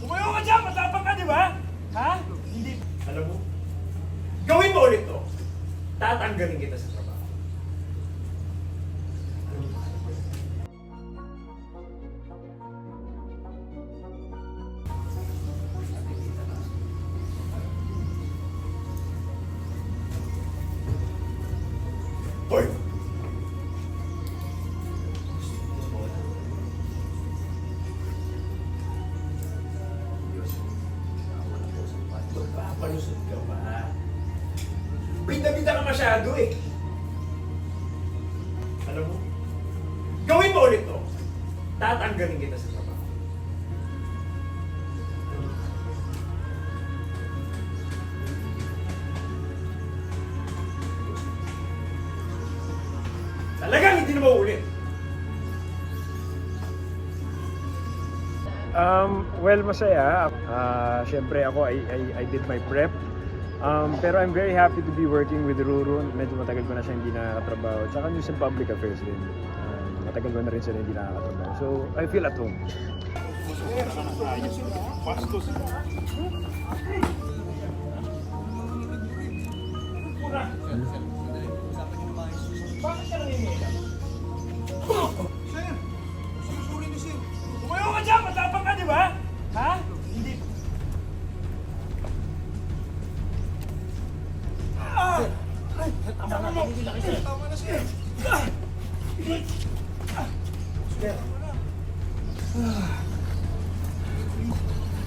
Umayo ka dyan! Matapang ka, di ba? Ha? Hindi. Alam mo, gawin mo ulit to. Tatanggalin kita sa trabaho. Hoy! Magpapalusot ka pa. Bida-bida ka masyado eh. Alam mo, gawin mo ulit to. Tatanggalin kita sa trabaho. Talagang hindi na mauulit. Well, masaya. Siyempre ako, I did my prep. Pero I'm very happy to be working with Ruru. Medyo matagal ko na siya hindi nakakatrabaho. Tsaka News and Public Affairs din. Matagal ko na rin sila hindi nakakatrabaho. So, I feel at home. Bakit ka nangingilam? Sir! Susuri ni Sir! Umayo ka dyan! Matapang ka, di ba? Ha? Hindi. Tama na, tumigil na kayo. Tama na, Sir! Sir!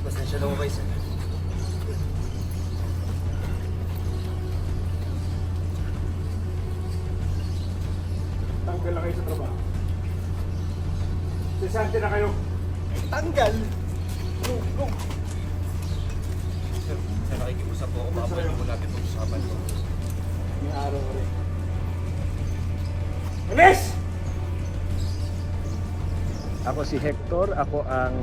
Pasensya na mo ba, Sir? Tanggal na kayo sa trabaho. Sesante na kayo. Tanggal? Go! Sir, nakikiusap po ako. Maabuhin mo natin itong usapan ko. May araw rin. Alis! Ako si Hector. Ako ang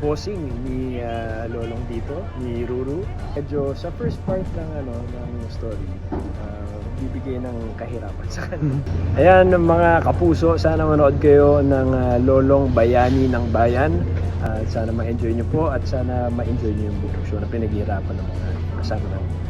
bossing ni Lolong dito, ni Ruru. Medyo sa first part ng story, bibigay ng kahirapan sa kanya. Ayan mga kapuso, sana manood kayo ng Lolong Bayani ng Bayan. Sana ma-enjoy nyo po at sana ma-enjoy nyo yung buong show na pinaghihirapan ng mga kasama namin.